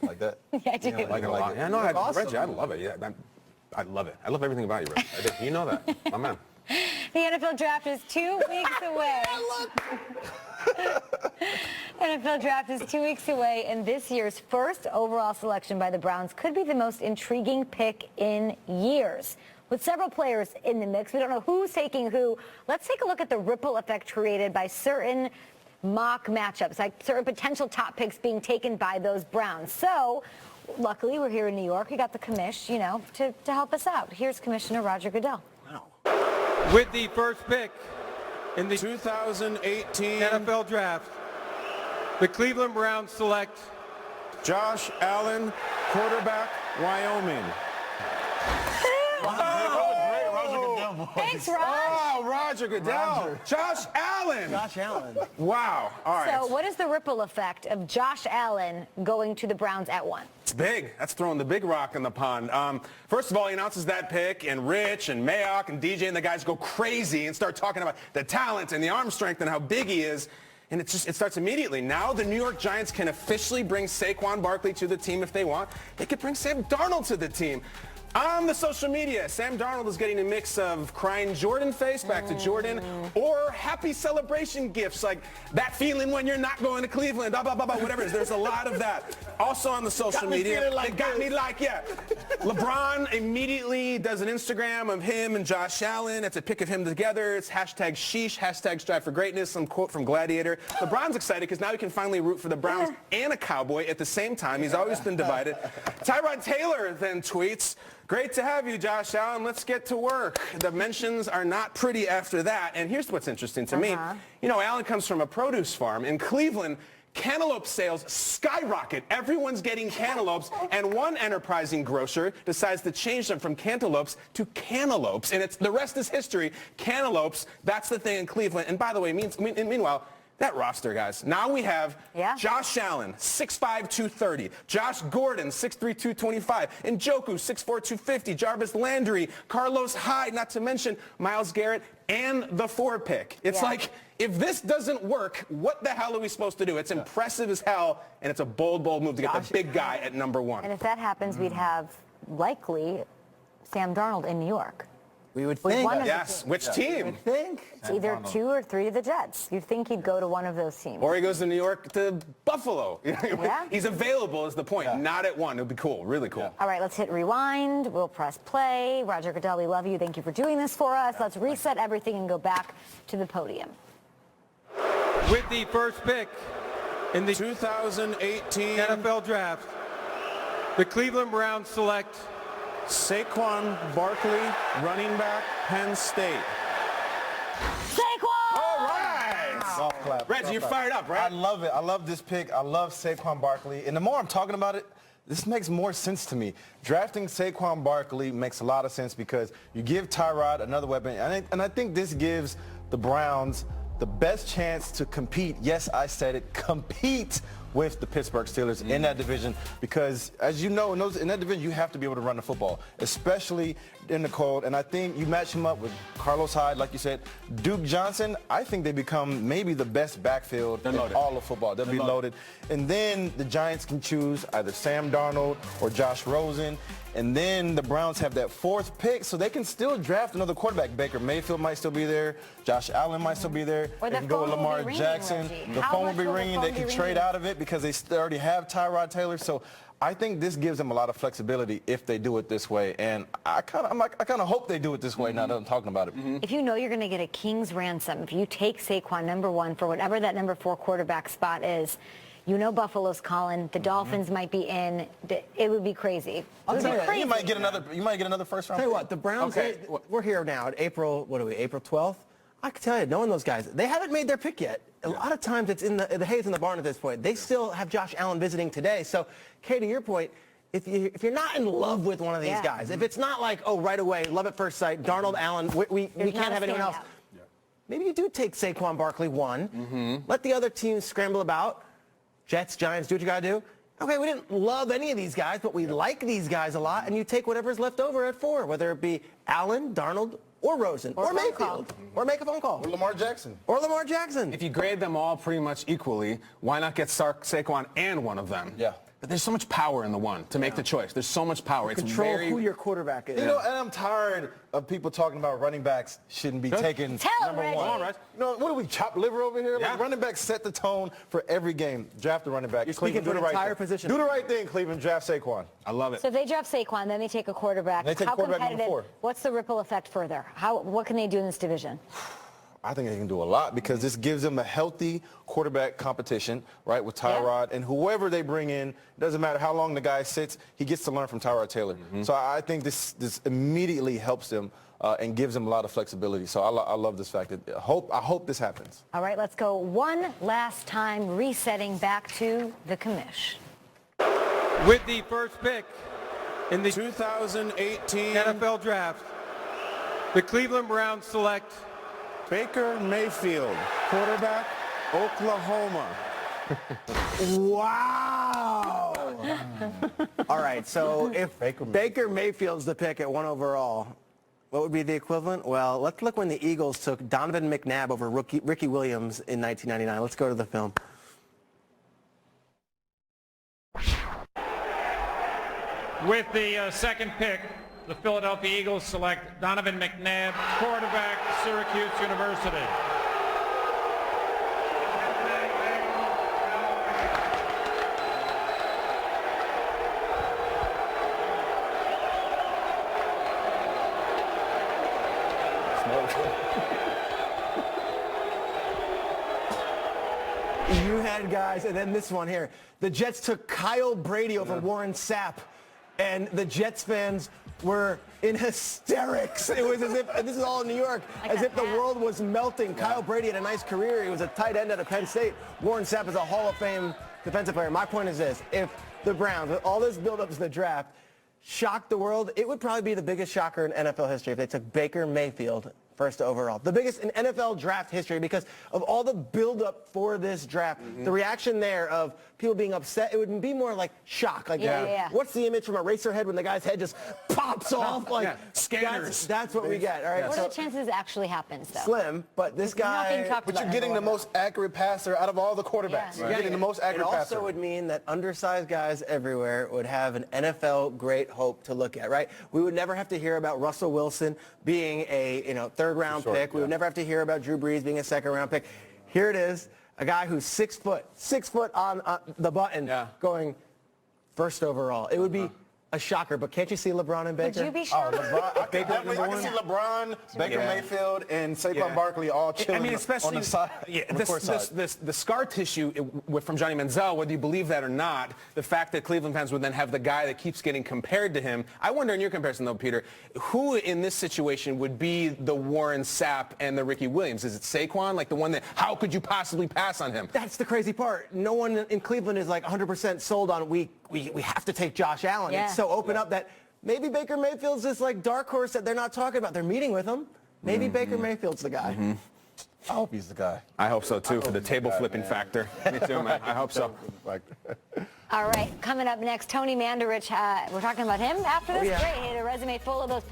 Like that? Yeah, I do. I like it a lot. Yeah, no, Reggie, I love it. Yeah, I love it. I love everything about you, Reggie. You know that, my man. The NFL draft is 2 weeks away. NFL draft is 2 weeks away, and this year's first overall selection by the Browns could be the most intriguing pick in years. With several players in the mix, we don't know who's taking who. Let's take a look at the ripple effect created by certain mock matchups, like certain potential top picks being taken by those Browns. So, luckily, we're here in New York. We got the commish, to help us out. Here's Commissioner Roger Goodell. With the first pick in the 2018 NFL Draft, the Cleveland Browns select Josh Allen, quarterback, Wyoming. Thanks, Raj. Oh, Roger Goodell. Josh Allen. Josh Allen. Wow. All right. So what is the ripple effect of Josh Allen going to the Browns at 1? It's big. That's throwing the big rock in the pond. First of all, he announces that pick, and Rich and Mayock and DJ and the guys go crazy and start talking about the talent and the arm strength and how big he is. And it starts immediately. Now the New York Giants can officially bring Saquon Barkley to the team if they want. They could bring Sam Darnold to the team. On the social media, Sam Darnold is getting a mix of crying Jordan face back to Jordan or happy celebration gifts like that feeling when you're not going to Cleveland, blah, blah, blah, blah, whatever it is. There's a lot of that. Also on the social media, it got me like, LeBron immediately does an Instagram of him and Josh Allen. It's a pic of him together. It's hashtag sheesh, hashtag strive for greatness, some quote from Gladiator. LeBron's excited because now he can finally root for the Browns and a Cowboy at the same time. He's always been divided. Tyrod Taylor then tweets, "Great to have you, Josh Allen. Let's get to work." The mentions are not pretty after that. And here's what's interesting to me. Allen comes from a produce farm in Cleveland. Cantaloupe sales skyrocket. Everyone's getting cantaloupes, and one enterprising grocer decides to change them from cantaloupes to cantaloupes, and the rest is history. Cantaloupes, that's the thing in Cleveland. And by the way, meanwhile, that roster, guys. Now we have Josh Allen, 6'5", 230. Josh Gordon, 6'3", 225. Njoku, 6'4", 250. Jarvis Landry, Carlos Hyde, not to mention Myles Garrett, and the 4 pick. It's like, if this doesn't work, what the hell are we supposed to do? It's impressive as hell, and it's a bold, bold move to get the big guy at number 1. And if that happens, we'd have likely Sam Darnold in New York. We would think. Yes. Which team? We would think. It's either 2 or 3 of the Jets. You'd think he'd go to one of those teams. Or he goes to New York to Buffalo. He's available is the point. Not at 1. It would be cool. Really cool. All right, let's hit rewind. We'll press play. Roger Goodell, we love you. Thank you for doing this for us. Let's reset everything and go back to the podium. with the first pick in the 2018 NFL Draft, the Cleveland Browns select Saquon Barkley, running back, Penn State. Saquon! All right. Golf clap. Reggie, you're fired up, right? I love it. I love this pick. I love Saquon Barkley. And the more I'm talking about it, this makes more sense to me. Drafting Saquon Barkley makes a lot of sense because you give Tyrod another weapon. And I think this gives the Browns the best chance to compete. Yes, I said it. Compete with the Pittsburgh Steelers in that division because, as you know, in that division, you have to be able to run the football, especially in the cold. And I think you match him up with Carlos Hyde, like you said, Duke Johnson. I think they become maybe the best backfield in all of football. They'll be loaded. And then the Giants can choose either Sam Darnold or Josh Rosen. And then the Browns have that fourth pick, so they can still draft another quarterback. Baker Mayfield might still be there. Josh Allen might still be there. Or they can go with Lamar Jackson. The phone will be ringing. They can trade out of it because they already have Tyrod Taylor. So I think this gives them a lot of flexibility if they do it this way. And I kind of hope they do it this way now that I'm talking about it. If you know you're going to get a king's ransom, if you take Saquon number 1 for whatever that number 4 quarterback spot is, you know Buffalo's calling. The Dolphins might be in. It would be crazy. You might get another first round. Tell you what, the Browns. We're here now at April. What are we? April 12th. I can tell you, knowing those guys, they haven't made their pick yet. A lot of times it's in the hay's in the barn at this point. They still have Josh Allen visiting today. So, Kay, to your point, if you're not in love with one of these guys, if it's not like, oh, right away, love at first sight, Darnold, Allen, we can't have anyone else. Maybe you do take Saquon Barkley 1. Let the other teams scramble about. Jets, Giants, do what you got to do. Okay, we didn't love any of these guys, but we like these guys a lot, and you take whatever's left over at 4, whether it be Allen, Darnold, or Rosen, or Mayfield, or make a phone call. Or Lamar Jackson. Or Lamar Jackson. If you grade them all pretty much equally, why not get Saquon and one of them? Yeah. But there's so much power in the one to make the choice. There's so much power. It's Control very... who your quarterback is. You know, and I'm tired of people talking about running backs shouldn't be taken Tell 'em, number Reggie. one. All right. You know, what do we, chop liver over here? Yeah. Like, running backs set the tone for every game. Draft the running back. You're speaking Cleveland, for do an the right entire thing. position. Do the right thing, Cleveland. Draft Saquon. I love it. So if they draft Saquon, then they take a quarterback. They take How quarterback number competitive? 4. What's the ripple effect further? What can they do in this division? I think they can do a lot because this gives them a healthy quarterback competition, right, with Tyrod. And whoever they bring in, doesn't matter how long the guy sits, he gets to learn from Tyrod Taylor. So I think this immediately helps them and gives them a lot of flexibility. So I love this fact. I hope this happens. All right, let's go one last time, resetting back to the commish. With the first pick in the 2018 NFL Draft, the Cleveland Browns select Baker Mayfield, quarterback, Oklahoma. Wow. All right, so if Baker Mayfield's the pick at 1 overall, what would be the equivalent? Well, let's look when the Eagles took Donovan McNabb over Ricky Williams in 1999. Let's go to the film. With the second pick, the Philadelphia Eagles select Donovan McNabb, quarterback, Syracuse University. You had guys, and then this one here. The Jets took Kyle Brady over Warren Sapp, and the Jets fans were in hysterics. It was as if, and this is all in New York, Like as a if the hat. world was melting. Kyle Brady had a nice career. He was a tight end at Penn State. Warren Sapp is a Hall of Fame defensive player. My point is this. If the Browns, with all this build-up to the draft, shocked the world, it would probably be the biggest shocker in NFL history if they took Baker Mayfield first overall. The biggest in NFL draft history because of all the build-up for this draft. The reaction there of people being upset, it would be more like shock. Like, Yeah. what's the image from Eraserhead when the guy's head just pops off? Like, Scanners. That's what we get. All right, What are so the chances it actually happens, though? slim, but this Not being guy... talked But about you're getting the most accurate passer out of all the quarterbacks. Yeah. You're getting the most accurate It also passer. would mean that undersized guys everywhere would have an NFL great hope to look at, right? We would never have to hear about Russell Wilson being a third-round pick. We would never have to hear about Drew Brees being a second-round pick. Here it is, a guy who's 6 foot on the button, going first overall. It would be a shocker, but can't you see LeBron and Baker? Would you be shocked? LeBron, I can see LeBron, Baker Mayfield, and Saquon Barkley all chilling I mean, especially on the side. Yeah, on the court side. the scar tissue from Johnny Manziel, whether you believe that or not, the fact that Cleveland fans would then have the guy that keeps getting compared to him. I wonder, in your comparison though, Peter, who in this situation would be the Warren Sapp and the Ricky Williams? Is it Saquon, like the one that? How could you possibly pass on him? That's the crazy part. No one in Cleveland is like 100% sold on we have to take Josh Allen. Yeah. It's so open up that maybe Baker Mayfield's this like dark horse that they're not talking about. They're meeting with him. Maybe Baker Mayfield's the guy. I hope he's the guy. I hope so too, for the table flipping factor. Me too, man. I hope so. All right, coming up next, Tony Mandarich. We're talking about him after this. yeah. Great, he had a resume full of those